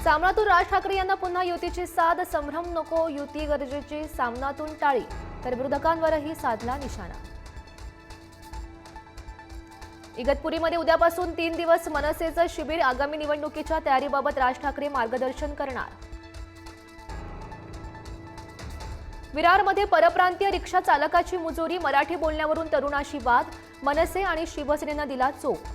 सामनातून राज ठाकरे यांना पुन्हा युतीची साथ, संभ्रम नको, युती गरजेची, सामनातून टाळी, तर विरोधकांवरही साधला निशाणा। इगतपुरीमध्ये उद्यापासून 3 दिवस मनसेचं शिबिर, आगामी निवडणुकीच्या तयारीबाबत राज ठाकरे मार्गदर्शन करणार। विरारमध्ये परप्रांतीय रिक्षा चालकाची मुजोरी, मराठी बोलण्यावरून तरुणाशी वाद, मनसे आणि शिवसेनेनं दिला चोप।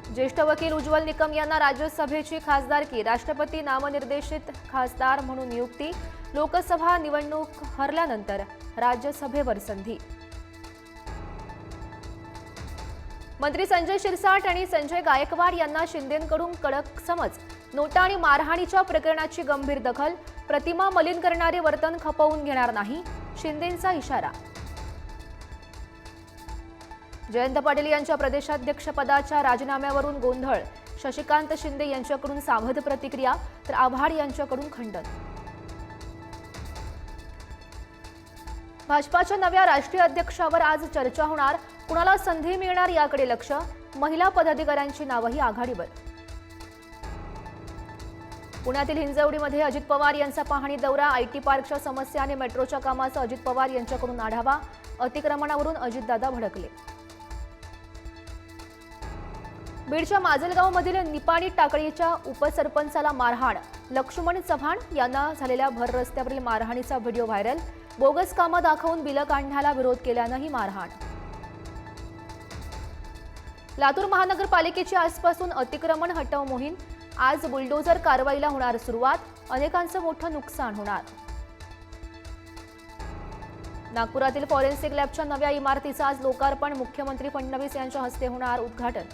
ज्येष्ठ वकील उज्ज्वल निकम यांना राज्यसभेची खासदारकी, राष्ट्रपती नामनिर्देशित खासदार म्हणून नियुक्ती, लोकसभा निवडणूक हरल्यानंतर राज्यसभेवर संधी। मंत्री संजय शिरसाट आणि संजय गायकवाड यांना शिंदेंकडून कडक समज, नोटा आणि मारहाणीच्या प्रकरणाची गंभीर दखल, प्रतिमा मलिन करणारे वर्तन खपवून घेणार नाही, शिंदेंचा इशारा। जयंत पाटील यांच्या प्रदेशाध्यक्षपदाच्या राजीनाम्यावरून गोंधळ, शशिकांत शिंदे यांच्याकडून सावध प्रतिक्रिया, तर आव्हाड यांच्याकडून खंडन। भाजपाच्या नव्या राष्ट्रीय अध्यक्षावर आज चर्चा होणार, कुणाला संधी मिळणार याकडे लक्ष, महिला पदाधिकाऱ्यांची नावही आघाडीवर। पुण्यातील हिंजवडीमध्ये अजित पवार यांचा पाहणी दौरा, आयटी पार्कच्या समस्या आणि मेट्रोच्या कामाचा अजित पवार यांच्याकडून आढावा, अतिक्रमणावरून अजितदादा भडकले। बीडच्या माजलगावमधील निपाणी टाकळीच्या उपसरपंचाला मारहाण, लक्ष्मण चव्हाण यांना झालेल्या भर रस्त्यावरील मारहाणीचा व्हिडिओ व्हायरल, बोगस कामं दाखवून बिलं काढण्याला विरोध केल्यानं ही मारहाण। लातूर महानगरपालिकेची आजपासून अतिक्रमण हटव मोहीम, आज बुलडोझर कारवाईला होणार सुरुवात, अनेकांचं मोठं नुकसान होणार। नागपुरातील फॉरेन्सिक लॅबच्या नव्या इमारतीचं आज लोकार्पण, मुख्यमंत्री फडणवीस यांच्या हस्ते होणार उद्घाटन।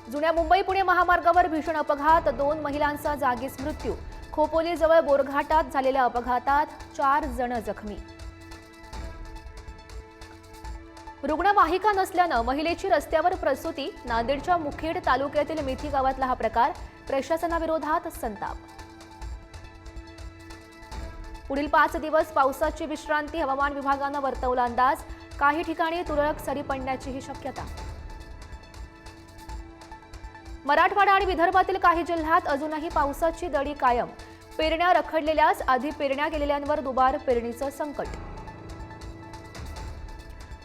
जुन्या मुंबई पुणे महामार्गावर भीषण अपघात, 2 महिलांचा जागीच मृत्यू, खोपोलीजवळ बोरघाटात झालेल्या अपघातात 4 जण जखमी। रुग्णवाहिका नसल्यानं महिलेची रस्त्यावर प्रसूती, नांदेडच्या मुखेड तालुक्यातील मेथी गावातला हा प्रकार, प्रशासनाविरोधात संताप। पुढील 5 दिवस पावसाची विश्रांती, हवामान विभागानं वर्तवला अंदाज, काही ठिकाणी तुरळक सरी पडण्याचीही शक्यता। मराठवाडा आणि विदर्भातील काही जिल्ह्यात अजूनही पावसाची दडी कायम, पेरण्या रखडलेल्यास आधी पेरण्या केलेल्यांवर दुबार पेरणीचं संकट।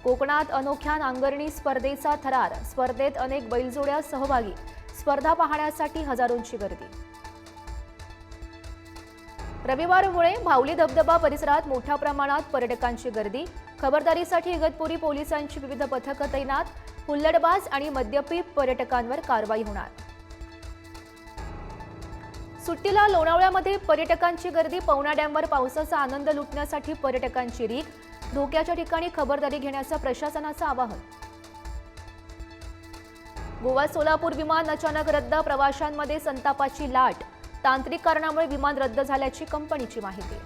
कोकणात अनोख्या नांगरणी स्पर्धेचा थरार, स्पर्धेत अनेक बैलजोड्या सहभागी, स्पर्धा पाहण्यासाठी हजारोंची गर्दी। रविवारमुळे भावली धबधबा परिसरात मोठ्या प्रमाणात पर्यटकांची गर्दी, खबरदारीसाठी इगतपुरी पोलिसांची विविध पथकं तैनात, हुल्लडबाज आणि मद्यपी पर्यटकांवर कारवाई होणार। सुट्टीला लोणावळ्यामध्ये पर्यटकांची गर्दी, पवना डॅमवर पावसाचा आनंद लुटण्यासाठी पर्यटकांची रीघ, धोक्याच्या ठिकाणी खबरदारी घेण्याचं प्रशासनाचं आवाहन। गोवा सोलापूर विमान अचानक रद्द, प्रवाशांमध्ये संतापाची लाट, तांत्रिक कारणामुळे विमान रद्द झाल्याची कंपनीची माहिती।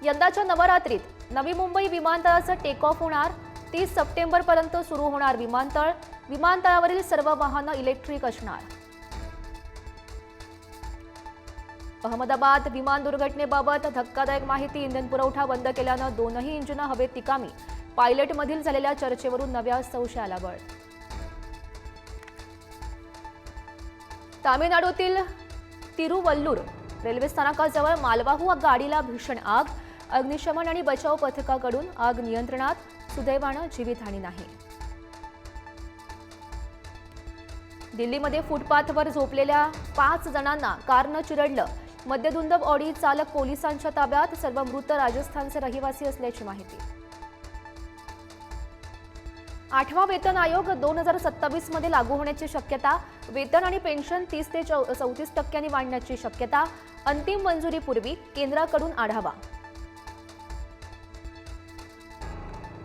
यंदाच्या नवरात्रीत नवी मुंबई विमानतळाचं टेक ऑफ होणार, 30 सप्टेंबरपर्यंत सुरू होणार विमानतळ, विमानतळावरील सर्व वाहनं इलेक्ट्रिक असणार। अहमदाबाद विमान दुर्घटनेबाबत धक्कादायक माहिती, इंधन पुरवठा बंद केल्यानं 2ही इंजिनं हवेत निकामी, पायलटमधील झालेल्या चर्चेवरून नव्या संशयाला बळ। तामिळनाडूतील तिरुवल्लूर रेल्वे स्थानकाजवळ मालवाहू गाडीला भीषण आग, अग्निशमन आणि बचाव पथकाकडून आग नियंत्रणात, सुदैवानं जीवितहानी नाही। दिल्लीमध्ये फुटपाथवर झोपलेल्या 5 जणांना कारनं चिरडलं, मद्यधुंद ऑडी चालक पोलिसांच्या ताब्यात, सर्व मृत राजस्थानचे रहिवासी असल्याची माहिती। 8वा वेतन आयोग 2027 मध्ये लागू होण्याची शक्यता, वेतन आणि पेन्शन 30 ते 34% वाढण्याची शक्यता, अंतिम मंजुरीपूर्वी केंद्राकडून आढावा।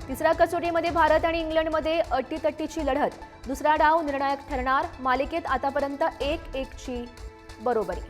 तिसऱ्या कसोटीमध्ये भारत आणि इंग्लंडमध्ये अटीतटीची लढत, दुसरा डाव निर्णायक ठरणार, मालिकेत आतापर्यंत 1-1 ची बरोबरी।